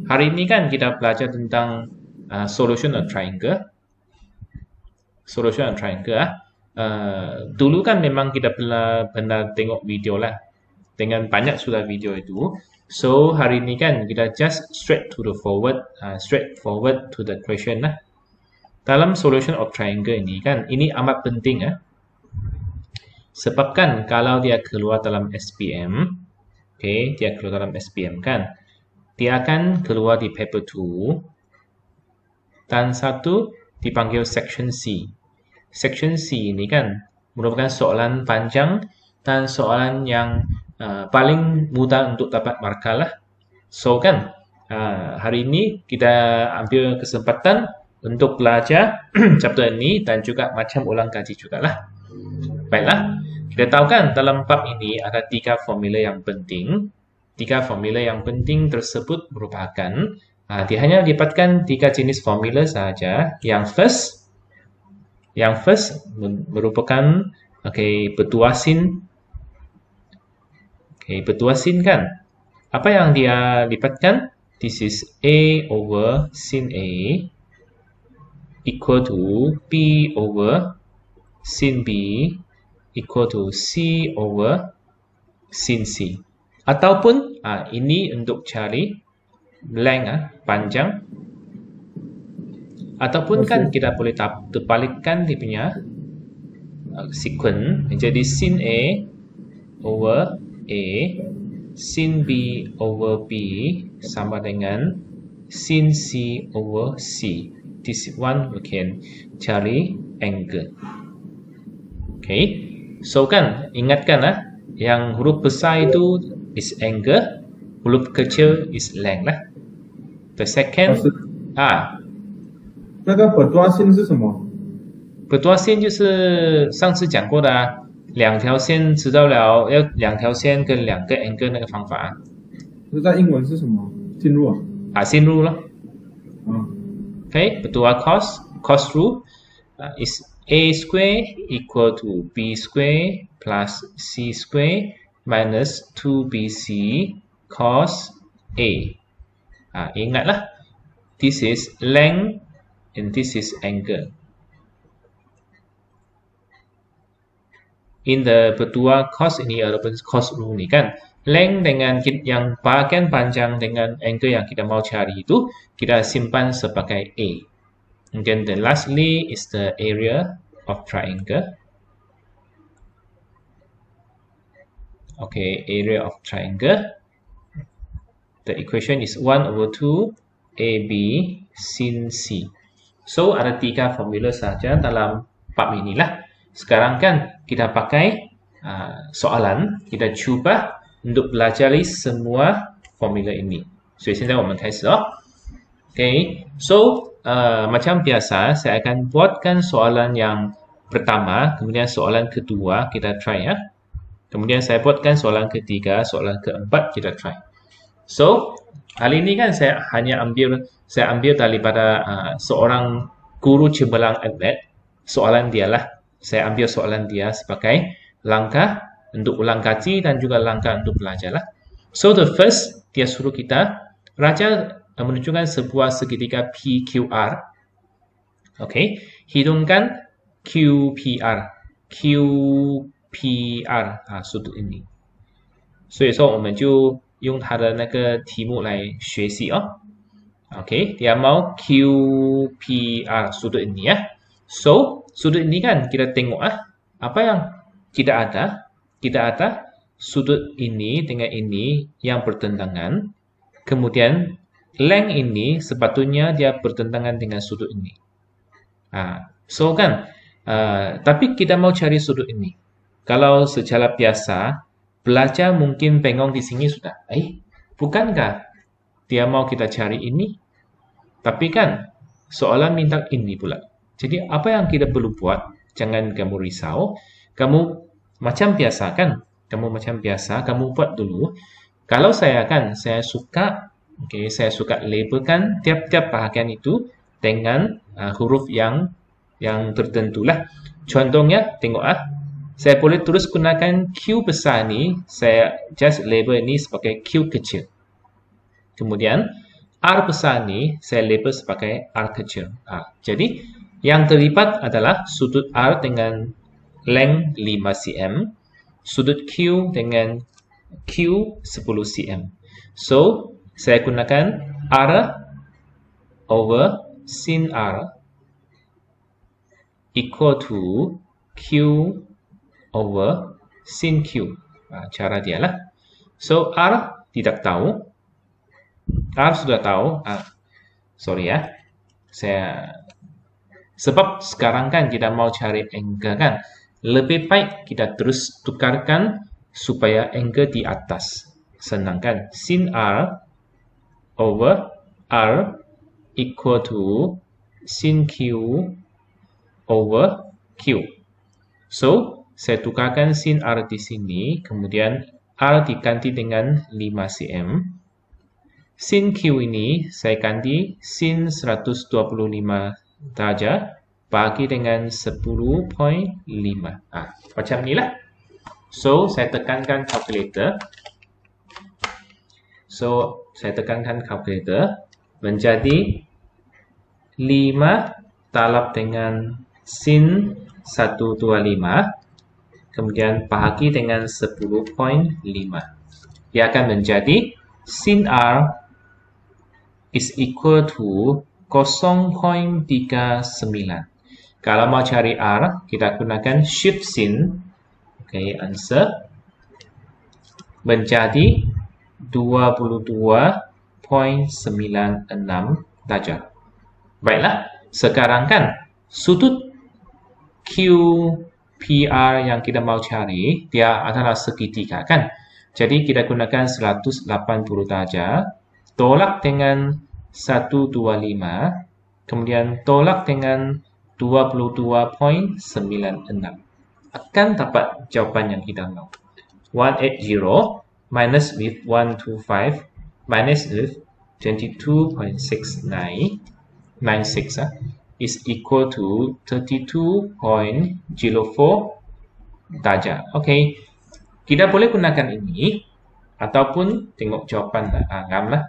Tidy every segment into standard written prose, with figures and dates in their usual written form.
Hari ini kan kita belajar tentang solution of triangle. Solution of triangle. Dulu kan memang kita pernah tengok video lah. Dengan banyak sudah video itu. So hari ini kan kita just straight to the question lah. Dalam solution of triangle ini kan, ini amat penting sebab kan kalau dia keluar dalam SPM, dia keluar dalam SPM kan, dia akan keluar di paper 2 dan satu dipanggil section C. Section C ini kan merupakan soalan panjang dan soalan yang paling mudah untuk dapat markah lah. So kan hari ini kita ambil kesempatan untuk belajar chapter ini dan juga macam ulang kaji juga lah. Baiklah, kita tahu kan dalam bab ini ada 3 formula yang penting. 3 formula yang penting tersebut merupakan dia hanya dapatkan 3 jenis formula saja. Yang first merupakan petua sin. Petua sin kan. Apa yang dia dapatkan? This is A over sin A equal to B over sin B equal to C over sin C. Ataupun ini untuk cari length panjang. Ataupun kan kita boleh terbalikkan dia punya sequence menjadi sin A over A, sin B over B sama dengan sin C over C. This one we can cari angle. So kan ingatkan yang huruf besar itu is angle, huruf kecil is length lah. The second 那个本多线是什么？本多线就是上次讲过的2条线知道了要2条线跟2个 angle 那个方法那在英文是什么？进入进入咯。Petua cos rule is A square equal to B square plus C square minus 2BC cos A. Ingatlah, this is length and this is angle. In the Petua cos ini ataupun cos rule ni kan, length dengan yang bahagian panjang dengan angle yang kita mau cari itu kita simpan sebagai A. And then the lastly is the area of triangle. Area of triangle. The equation is 1 over 2 AB sin C. So ada 3 formula saja dalam bab inilah. Sekarang kan kita pakai soalan, kita cuba untuk belajar semua formula ini. So, 现在我们开始哦。So macam biasa saya akan buatkan soalan yang pertama, kemudian soalan kedua kita try Kemudian saya buatkan soalan ketiga, soalan keempat kita try. So kali ini kan saya ambil daripada seorang guru cemerlang ADMET. Soalan dia lah. Saya ambil soalan dia sebagai langkah untuk ulang kaji dan juga langkah untuk belajar lah. So the first, dia suruh kita menunjukkan sebuah segitiga PQR. Hitungkan QPR. QPR sudut ini. 所以说我们就用它的那个题目来学习哦。dia mau QPR sudut ini So sudut ini kan kita tengok apa yang kita ada. Kita ada sudut ini dengan ini yang bertentangan. Kemudian length ini sepatutnya dia bertentangan dengan sudut ini. So kan, tapi kita mau cari sudut ini. Kalau secara biasa, belajar mungkin bengong di sini sudah. Bukankah dia mau kita cari ini? Tapi kan, soalan minta ini pula. Jadi apa yang kita perlu buat? Jangan kamu risau. Kamu macam biasa kan? Kamu buat dulu. Kalau saya suka labelkan tiap-tiap bahagian itu dengan huruf yang tertentu lah. Contohnya, tengok saya boleh terus gunakan Q besar ni, saya just label ini sebagai Q kecil. Kemudian R besar ni saya label sebagai R kecil. Jadi yang terlibat adalah sudut R dengan length 5 cm, sudut Q dengan Q 10 cm. So, saya gunakan R over sin R equal to Q over sin Q. Cara dia lah. So, R tidak tahu. R sudah tahu. Sorry ya. Sebab sekarang kan kita mau cari angle kan. Lebih baik kita terus tukarkan supaya angle di atas. Senang kan? Sin R over R equal to sin Q over Q. So, saya tukarkan sin R di sini, kemudian R diganti dengan 5 cm. Sin Q ini saya ganti sin 125 derajat bagi dengan 10.5. Macam ni lah. So, saya tekankan calculator. Menjadi 5 talab dengan sin 125. Kemudian bahagi dengan 10.5. Dia akan menjadi sin R is equal to 0.39. Kalau mau cari R, kita gunakan shift sin. Okay, answer menjadi 22.96 derajat. Baiklah, sekarang kan sudut QPR yang kita mau cari, dia adalah segitiga kan? Jadi kita gunakan 180 derajat, tolak dengan 125, kemudian tolak dengan 22.96. Akan dapat jawaban yang kita mau. 180 minus with 125 minus with 22.6996 is equal to 32.04 derajat. Okay, kita boleh gunakan ini ataupun tengok jawapan lah.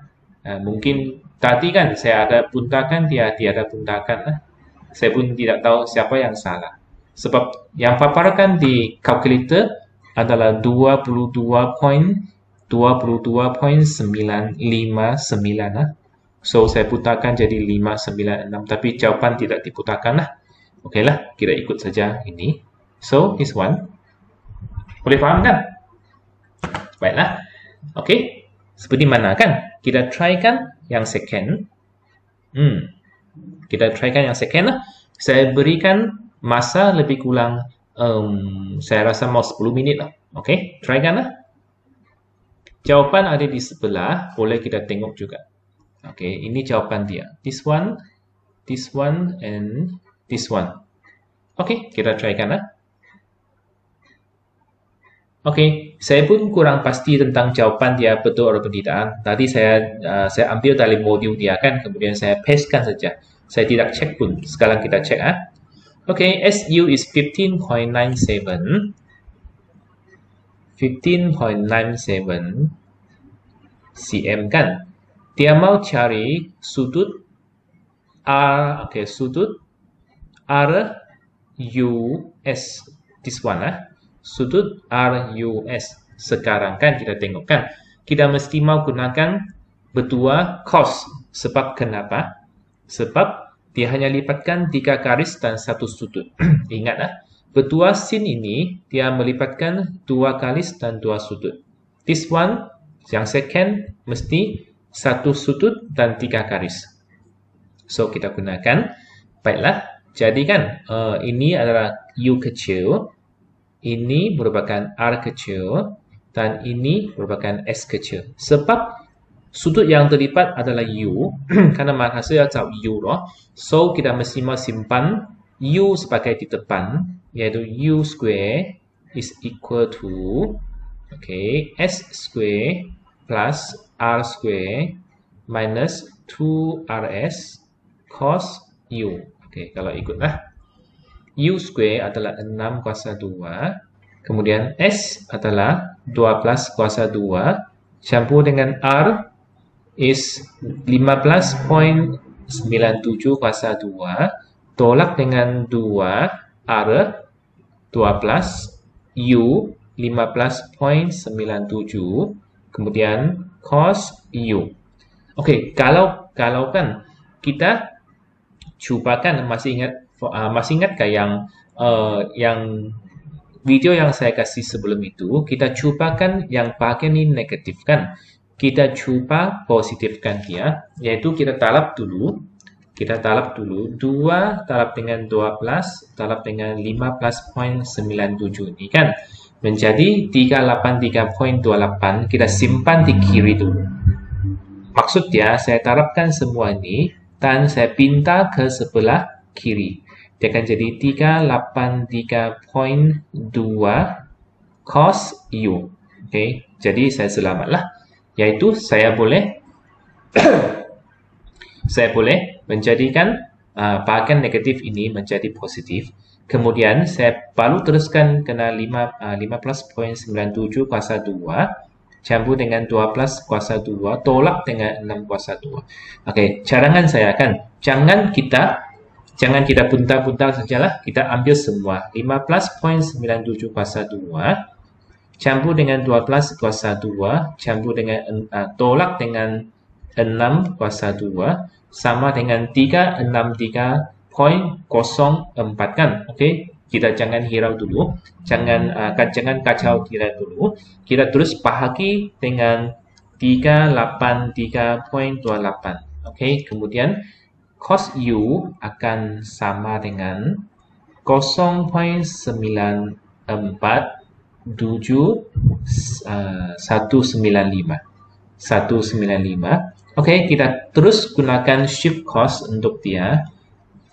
Mungkin tadi kan saya ada buntakan, dia ada buntakan lah. Saya pun tidak tahu siapa yang salah. Sebab yang paparkan di calculator adalah 22.959 lah. So, saya putarkan jadi 596. Tapi jawapan tidak diputarkan lah. Okey lah, kita ikut saja ini. So, this one. Boleh faham kan? Baiklah. Okey. Seperti mana kan? Kita try kan yang second. Kita try kan yang second lah. Saya berikan masa lebih kurang, saya rasa mau 10 minit lah. Okey, try kan lah. Jawapan ada di sebelah. Boleh kita tengok juga. Okay, ini jawapan dia. This one, and this one. Okay, kita try kan lah. Okay, saya pun kurang pasti tentang jawapan dia betul atau tidak. Tadi saya ambil dari modul dia kan, kemudian saya pastekan saja. Saya tidak cek pun. Sekarang kita cek Okay, SU is 15.97. 15.97 cm kan? Dia mau cari sudut R, sudut RUS. This one sudut RUS. Sekarang kan kita tengok kan, kita mesti mau gunakan berdua cos. Sebab kenapa? Sebab dia hanya lipatkan 3 garis dan 1 sudut. Ingat berdua sin ini dia melipatkan 2 garis dan 2 sudut. This one, yang second, mesti 1 sudut dan 3 garis. So, kita gunakan. Baiklah. Jadi kan, ini adalah U kecil. Ini merupakan R kecil. Dan ini merupakan S kecil. Sebab sudut yang terlibat adalah U. Karena maksudnya tahu U loh. So, kita mesti mau simpan U sebagai di depan. Yaitu U square is equal to S square plus R square minus 2RS cos U. Kalau ikutlah. U square adalah 6 kuasa 2. Kemudian S adalah 12 kuasa 2. Campur dengan R is 15.97 kuasa 2 tolak dengan 2 R 12 U 15.97 kemudian cos U. Okey, kalau kan kita cubakan masih ingatkah yang video yang saya kasih sebelum itu, kita cubakan yang bahagian ini negatif kan. Kita cuba positifkan dia, yaitu kita talap dulu. 2 talap dengan 12 talap dengan 15.97 ini kan. Menjadi 383.28, kita simpan di kiri dulu. Maksud dia, saya talapkan semua ini dan saya pindah ke sebelah kiri. Dia akan jadi 383.2 cos U. Okay. Jadi saya selamatlah. Yaitu saya boleh menjadikan bahagian negatif ini menjadi positif. Kemudian saya baru teruskan kena 15.97 kuasa 2 campur dengan 12 kuasa 2 tolak dengan 6 kuasa 2. Okey, cadangan saya kan jangan kita puntal-puntal sajalah, kita ambil semua 15.97 kuasa 2 campur dengan 12 kuasa 2 campur dengan tolak dengan 6 kuasa 2 sama dengan 363.04 kan. Okey, kita jangan hirau dulu, jangan kacau kira dulu. Kita terus bahagi dengan 383.28. Okey, kemudian cos U akan sama dengan 0.947 195. Okey, kita terus gunakan shift cos untuk dia.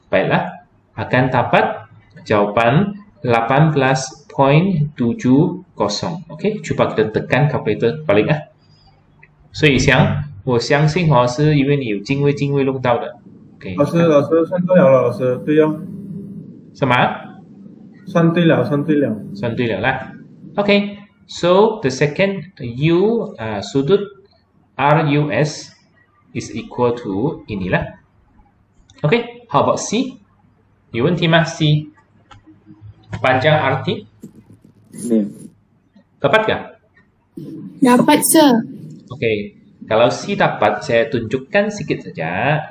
Baiklah, akan dapat jawapan 18.70. Okey, cuba kita tekan kalkulator balik啊。所以我相信是因为你有进位弄到的。OK， 老师算对了，老师对哦。什么？算对了啦。Okay, so the second U sudut RUS is equal to inilah. Okay, how about C? 有问题吗 C? Panjang RT? Dapat tak? Dapat, sir. Okay, kalau C dapat, saya tunjukkan sikit saja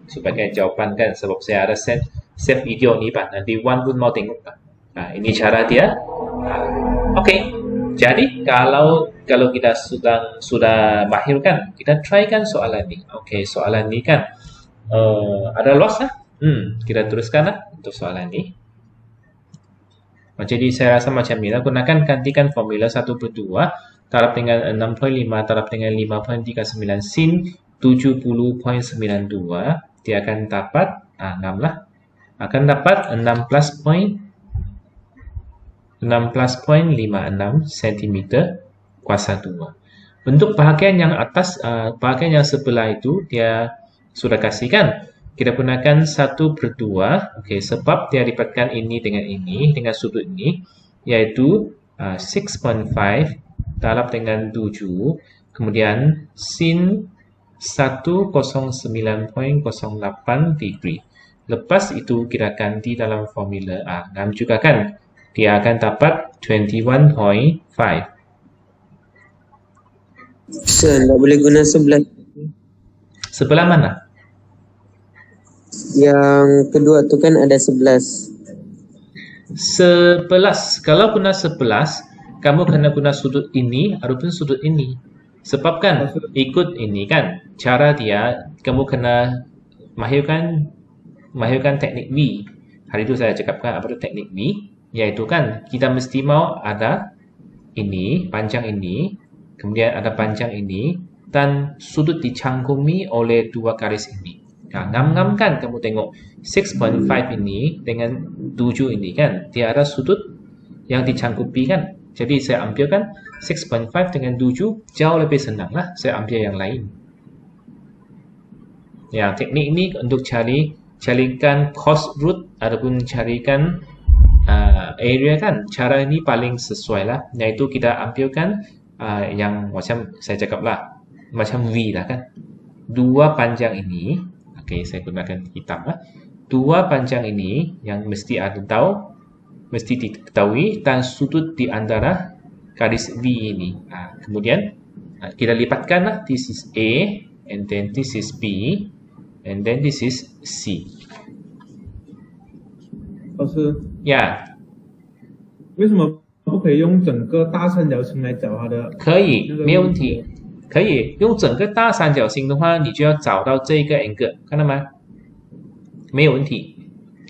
sebagai jawapan kan, sebab saya ada save video ni Pak. Nanti Wan pun mau tengok Pak. Ini cara dia. Okay, jadi kalau kita sudah mahir kan, kita try kan soalan ni. Okay, soalan ni kan ada loss lah. Kita teruskan lah untuk soalan ni. Jadi saya rasa macam ni lah. Gantikan formula 1/2 taraf dengan 6.5 taraf dengan 5.39 sin 70.92. Dia akan dapat 6 lah. Akan dapat 16.56 cm kuasa 2. Untuk bahagian yang atas, bahagian yang sebelah itu dia sudah kasihkan. Kita gunakan 1/2. Okey, sebab dia lipatkan ini dengan sudut ini, iaitu 6.5 taraf dengan 7, kemudian sin 109.08 degree. Lepas itu kita ganti dalam formula 6 juga kan. Dia akan dapat 21.5. Sir, tak boleh guna sebelah. Sebelah mana? Yang kedua tu kan ada 11. 11. Kalau guna 11, kamu kena guna sudut ini ataupun sudut ini. Sebab kan ikut ini kan cara dia, kamu kena mahirkan teknik V. Hari itu saya cakapkan apa itu teknik V, iaitu kan kita mesti mau ada ini, panjang ini, kemudian ada panjang ini, dan sudut dicangkumi oleh dua garis ini. Ngam-ngam kan kamu tengok 6.5 ini dengan 7 ini kan, dia ada sudut yang dicangkupi kan. Jadi saya ambilkan 6.5 dengan 7 jauh lebih senang lah. Saya ambil yang lain. Ya, teknik ini untuk carikan cos root ataupun carikan area kan. Cara ini paling sesuai lah. Iaitu kita ambilkan yang macam saya cakap lah. macam V lah kan. Dua panjang ini, oke, saya gunakan hitam lah. Dua panjang ini yang mesti diketahui dan sudut di antara garis V ini. Kemudian kita lipatkan lah. This is A, and then this is B, and then this is C. 老师，呀，为什么不可以用整个大三角形来找它的？可以，没有问题。可以用整个大三角形的话，你就要找到这个 angle， 看到吗？没有问题。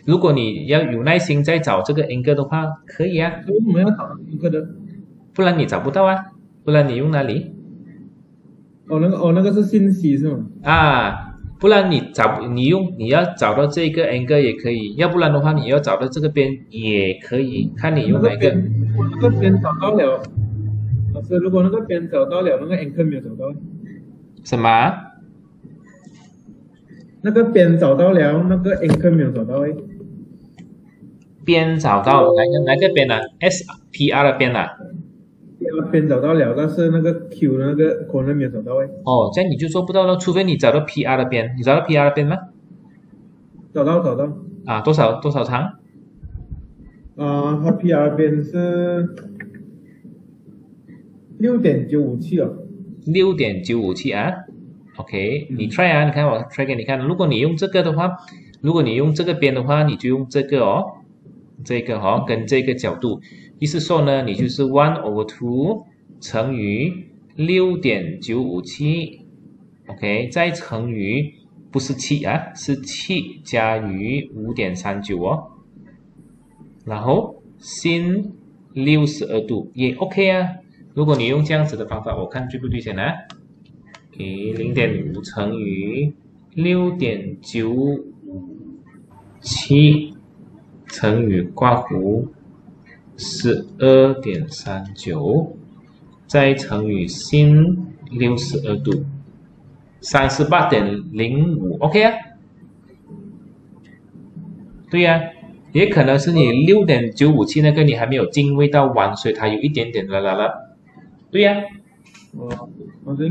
如果你要有耐心再找这个 angle 的话，可以啊。为什么要找一个的？不然你找不到啊。不然你用哪里？那个是信息是吗？不然你要找到这个 angle 也可以，要不然的话你要找到这个边也可以，看你用哪个。那个边找到了，老师，如果那个边找到了，那个 angle 没有找到。什么？那个边找到了，那个 angle 没有找到边找到哪个边啊 ？SPR 的边啊？边找到了，但是那个 Q 那个可能没有找到这样你就做不到了，除非你找到 PR 的边。你找到 PR 的边吗？找到。多少长？它 PR 边是6.957哦。6.957啊。OK， 你 try 啊，你看我 try 给你看。如果你用这个的话，如果你用这个边的话，你就用这个跟这个角度。意思说呢，你就是1/2乘以6.957 ，OK， 再乘以不是7啊，是7加于5.39哦，然后sin 62度也 OK 啊。如果你用这样子的方法，我看对不对先啊？ OK， 0.5乘以6.957乘以括弧12.39，再乘以sin 62度，38.05 ，OK 啊？对呀，也可能是你6.957那个你还没有进位到完，所以它有一点点了。对呀。因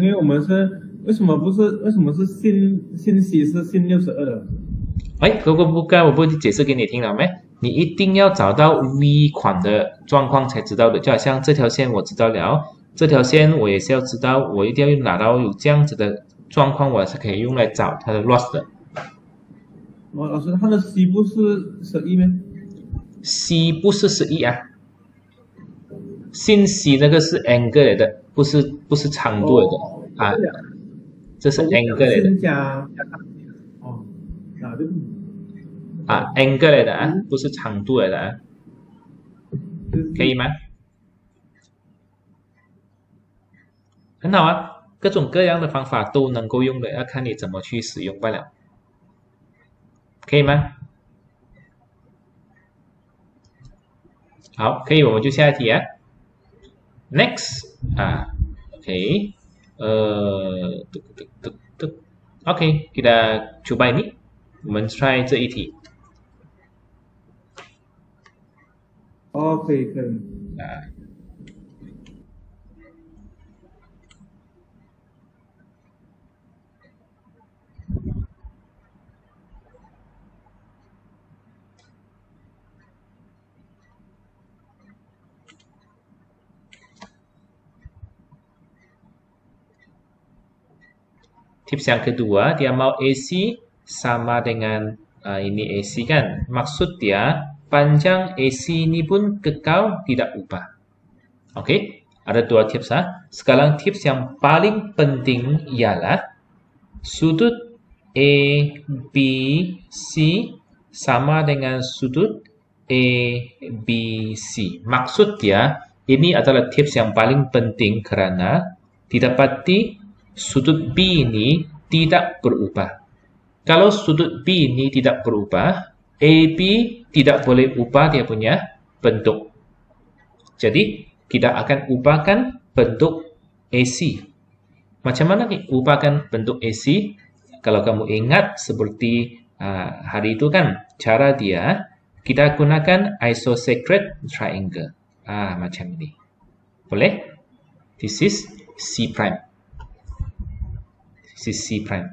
为我们是为什么是信息是sin 62的？我不解释给你听了没？你一定要找到 V 款的状况才知道的，就好像这条线我知道了，这条线我也是要知道，我一定要拿到有这样子的状况，我是可以用来找它的 loss 的。老师，它的 C 不是11吗 ？C 不是11啊，信息那个是 angle 来的，不是长度来的这是 angle 来的。angle 来的不是长度来的可以吗？很好啊，各种各样的方法都能够用的，要看你怎么去使用罢了，可以吗？好，可以，我们就下一题啊。Next OK， OK， kita coba ini， 我们 try 这一题。可以。Tips yang kedua, dia mau AC sama dengan ini AC kan. Maksud dia panjang AC ini pun kekal tidak ubah. Oke, ada dua tips Sekarang tips yang paling penting ialah sudut ABC sama dengan sudut ABC. Maksud dia ini adalah tips yang paling penting karena didapati sudut B ini tidak berubah. Kalau sudut B ini tidak berubah, AB tidak boleh ubah dia punya bentuk. Jadi, kita akan ubahkan bentuk AC. Macam mana nih ubahkan bentuk AC? Kalau kamu ingat seperti hari itu kan, cara dia, kita gunakan isosacred triangle. Macam ini. Boleh? This is C prime. C prime.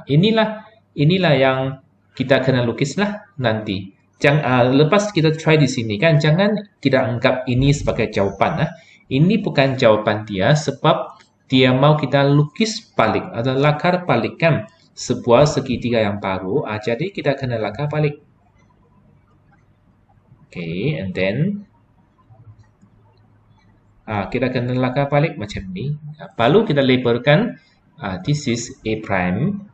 Inilah yang kita kena lukislah nanti. Lepas kita try di sini kan, jangan kita anggap ini sebagai jawapan. Ini bukan jawapan dia sebab dia mau kita lukis balik, ada lakar balik kan, sebuah segitiga yang baru. Jadi kita kena lakar balik. Okay, and then kita kena lakar balik macam ni. Lalu kita labelkan this is A prime,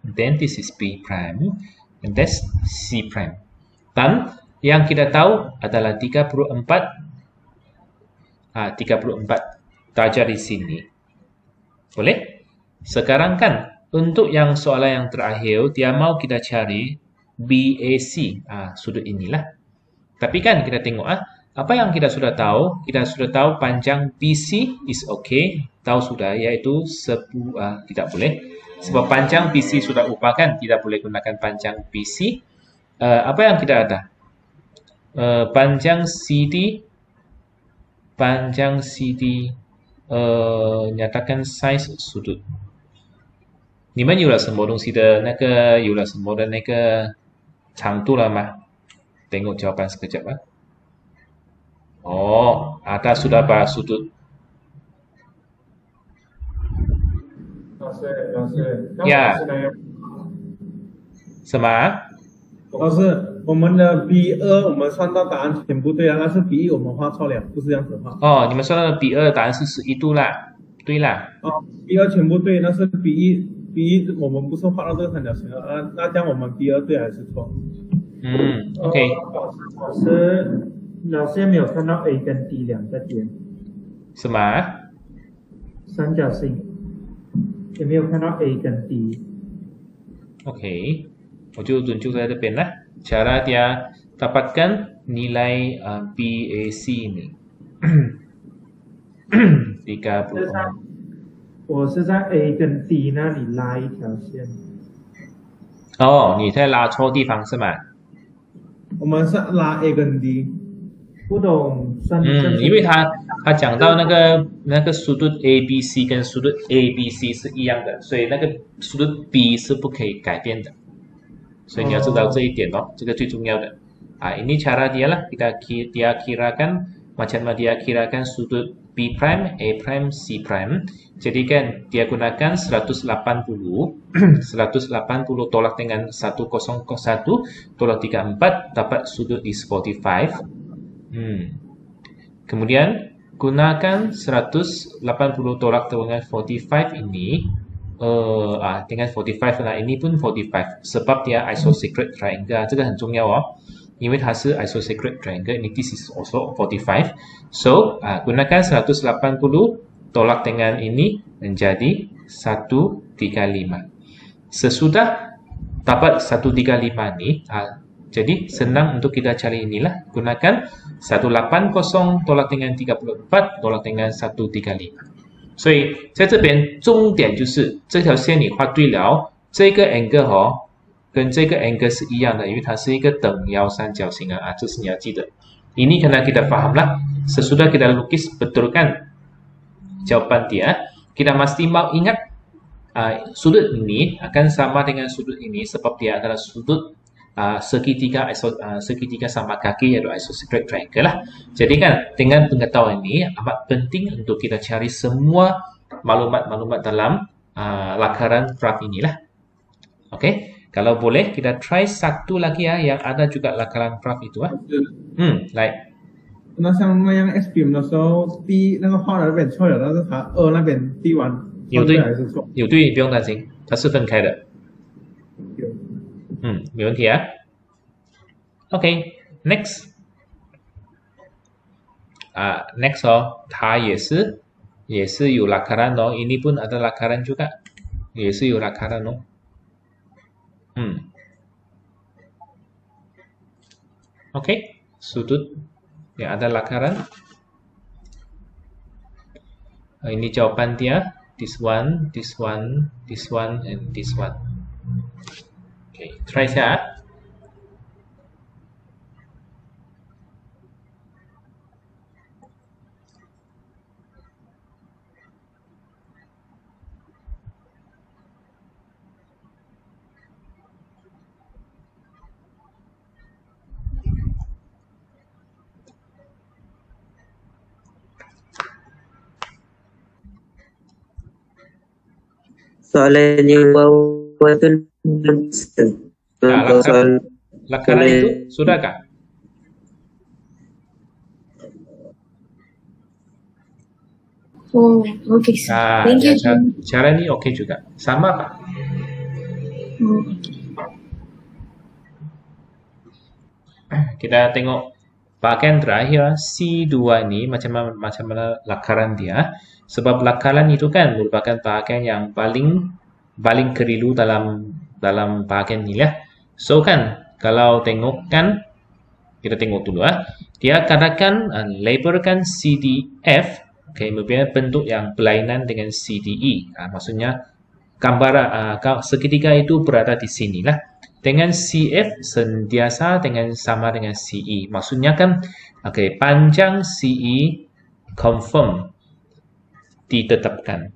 then this is B prime, and that's C prime. Dan yang kita tahu adalah 34 darjah di sini. Boleh? Sekarang kan, untuk yang soalan yang terakhir, dia mau kita cari BAC, sudut inilah. Tapi kan kita tengok, apa yang kita sudah tahu? Kita sudah tahu panjang BC is okay. Tahu sudah, iaitu 10, tidak boleh. Sebab panjang BC sudah upah kan, tidak boleh gunakan panjang BC. Apa yang kita ada? Panjang CD, nyatakan size sudut。你们有了什么东西的那个有了什么的那个长度了吗？ Tengok jawapan sekejap. Oh, atas sudah apa sudut? 老师，呀那我是哪样？什么？老师，我们的 B2我们算到答案全部对啊，但是 B1我们画错了，不是这样子画。哦，你们算到的比2答案是11度啦，对啦。哦，B2全部对，但是 B1我们不是画到这个三角形了，那这样我们 B2对还是错？OK。老师有没有看到 A 跟 D 两个点？什么？三角形有没有看到 A 跟 D？ OK， 我就tunjuk在这边lah. Cara dia dapatkan nilai BAC ini 30。我是在 A 跟 D 那里拉一条线。哦，你在拉错地方是吗？我们是拉 A 跟 D。不懂算因为他讲到那个速度 ABC 跟速度 ABC 是一样的，所以那个速度 B 是不可以改变的，所以你要知道这一点这个最重要的。Ini cara dia lah, dia kirakan macam mana dia kirakan sudut B prime, A prime, C prime. Jadi kan dia gunakan 180 tolak dengan 101 tolak 34 dapat sudut is 45. Kemudian gunakan 180 tolak dengan 45 ini dengan 45 nah ini pun 45 sebab dia isosecret triangle 这个很重要因为它是 isosecret triangle ini this is also 45 so gunakan 180 tolak dengan ini menjadi 135 sesudah dapat 135 ini jadi senang untuk kita cari inilah gunakan 180 tolak dengan 34 tolak dengan 135所以在这边重点就是这条线你画对了这个 angle 跟这个 angle 是一样的因为它是一个等腰三角形这是你要记得 ini karena kita fahamlah sesudah kita lukis betulkan jawaban dia kita mesti mau ingat sudut ini akan sama dengan sudut ini sebab dia adalah sudut segitiga sama kaki yaitu isosecret triangle lah. Jadi kan dengan pengetahuan ini amat penting untuk kita cari semua maklumat-maklumat dalam lakaran graf inilah. Oke, kalau boleh kita try satu lagi yang ada juga lakaran graf itu来。那像那样 S beam 的时候 ，D 那个画的那边错了，但是它2那边 D1 有对还是错？有对，不用担心，它是分开的。没问题OK, next. Next 它也是有 lakaran ini pun ada lakaran juga. 也是有 lakaran OK, sudut yang ada lakaran. Ini jawaban dia. This one, this one, this one, and this one. Okay, try saja. Soalan yang bawah tu belum bisa. Kalau soal Lakaran itu sudahkah? Oh, okay, sir. Thank you. Cara ni okey juga. Sama Pak. Oh, Kita tengok bahagian terakhir C2 ni macam mana lakaran dia. Sebab lakaran itu kan merupakan bahagian yang paling keliru dalam bahagian ni lah. So kan kalau tengok kan kita tengok dulu dia katakan labelkan CDF, okay, mempunyai bentuk yang berlainan dengan CDE. Maksudnya gambar seketika itu berada di sini lah. Dengan CF sentiasa sama dengan CE. Maksudnya kan okay, panjang CE confirm ditetapkan.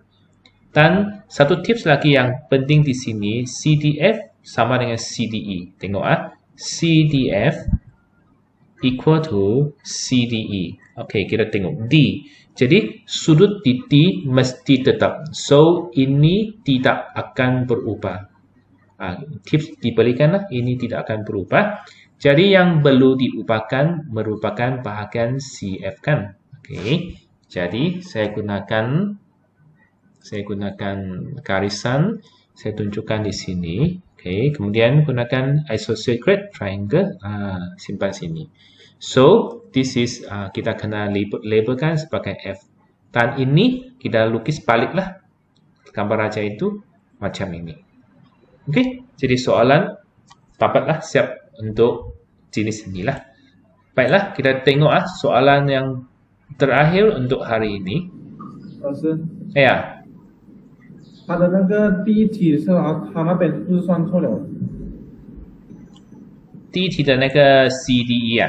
Dan satu tips lagi yang penting di sini, CDF sama dengan CDE. Tengok CDF equal to CDE. Okey, kita tengok D. Jadi sudut di D mesti tetap. So ini tidak akan berubah. Tips diberikanlah, ini tidak akan berubah. Jadi yang perlu diubahkan merupakan bahagian CF kan. Okey. Jadi saya gunakan garisan, saya tunjukkan di sini. Okey, kemudian gunakan isosceles triangle, simpan sini. So this is kita kena labelkan sebagai F. Dan ini kita lukis baliklah gambar raja itu macam ini. Okey, jadi soalan dapatlah siap untuk jenis inilah. Baiklah, kita tengok soalan yang terakhir untuk hari ini. 老师， Ya, 他的那个第一题是他那边是不是算错了？第一题的那个 CDE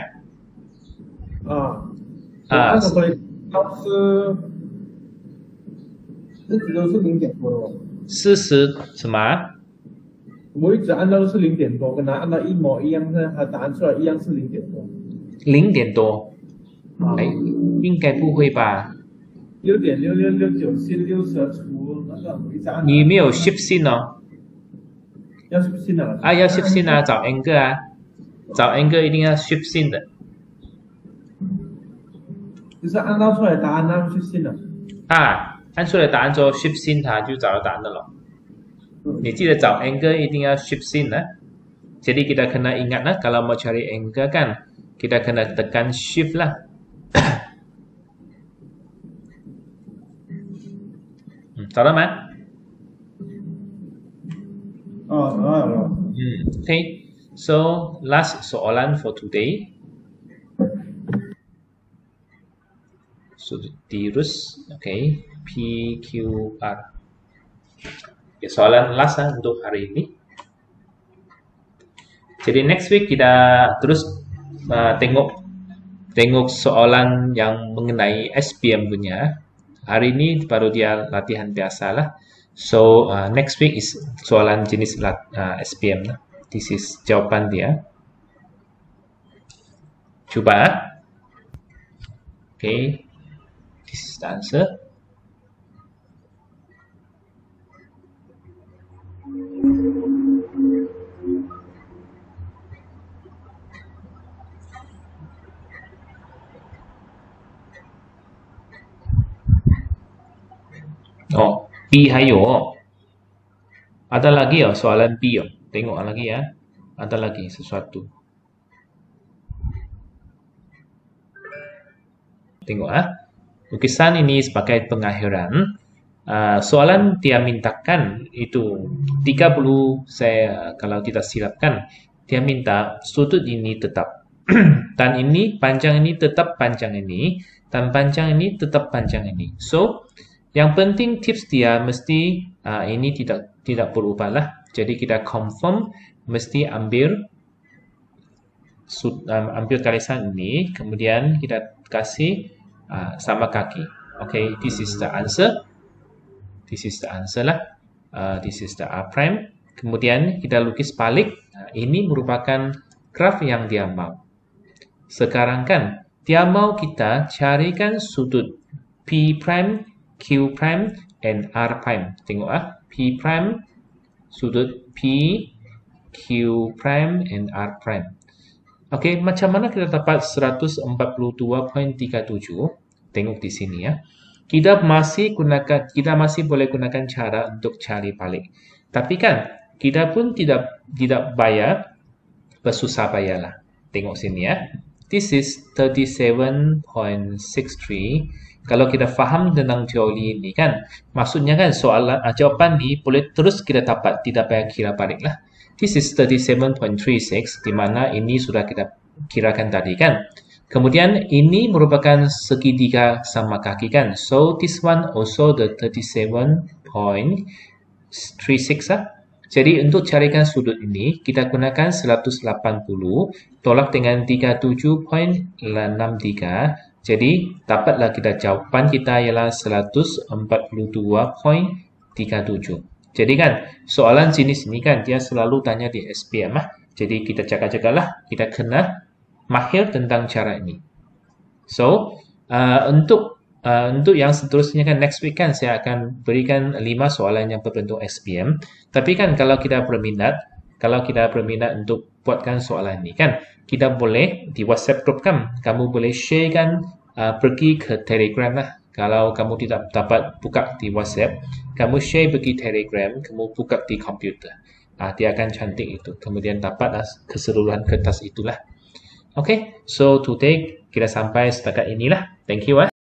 那个回答是一直都是0点多的哦。 40什么？ 我一直按照都是0点多，跟他按照一模一样的，他答案出来一样是0点多。 0点多？哎，应该不会吧？ 6.6669除那个我一直按。你没有 shift 信哦？ 要 shift 信的。要 shift 信找 angle 找 angle 一定要 shift 信的。 就是按照出来答案那 shift 信的。按出来答案之后 shift 信它就找到答案的了。你记得找 angle 一定要 shift 信Jadi kita kena ingat kalau mau cari angle kan kita kena tekan shift lah. Tahu tak, Man? Okay. So last soalan for today. Sudut tirus, okay. PQR. Okay, soalan last untuk hari ini. Jadi next week kita terus tengok soalan yang mengenai SPM punya. Hari ini baru dia latihan biasa lah. So next week is soalan jenis SPM lah. This is jawaban dia. Cuba. Okay. This is the answer. Oh, B 还有ada lagi soalan B tengok lagi ada lagi sesuatu. Tengok lukisan ini sebagai pengakhiran. Soalan dia mintakan itu 30 saya kalau tidak silapkan dia minta sudut ini tetap dan ini panjang ini tetap panjang ini dan panjang ini tetap panjang ini. So yang penting tips dia mesti ini tidak berubah lah. Jadi kita confirm mesti ambil garisan ini, kemudian kita kasih sama kaki. Okay, this is the answer. This is the answer lah. This is the R prime. Kemudian kita lukis balik. Ini merupakan graf yang dia mau. Sekarang kan dia mau kita carikan sudut P prime, Q prime and R prime. Tengok P prime, sudut P, Q prime and R prime. Okey, macam mana kita dapat 142.37? Tengok di sini ya. Kita masih boleh gunakan cara untuk cari balik. Tapi kan kita pun tidak bayar bersusah payahlah. Tengok sini ya. This is 37.63. Kalau kita faham tentang teori ini kan, maksudnya kan jawapan ni boleh terus kita dapat, tidak payah kira balik lah. This is 37.36, di mana ini sudah kita kirakan tadi kan. Kemudian ini merupakan segitiga sama kaki kan. So this one also the 37.36 Jadi untuk carikan sudut ini, kita gunakan 180 tolak dengan 37.63. Jadi dapatlah kita jawapan kita ialah 142.37. Jadi kan, soalan jenis ini kan, dia selalu tanya di SPM Jadi kita jaga-jagalah, kita kena mahir tentang cara ini. So, untuk yang seterusnya kan, next week kan, saya akan berikan 5 soalan yang berbentuk SPM. Tapi kan, kalau kita berminat untuk buatkan soalan ini kan, kita boleh di WhatsApp group kan, kamu boleh share kan, pergi ke Telegram lah. Kalau kamu tidak dapat buka di WhatsApp, kamu share pergi Telegram, kamu buka di komputer. Dia akan cantik itu. Kemudian dapat keseluruhan kertas itulah. Okay, so today kita sampai setakat inilah. Thank you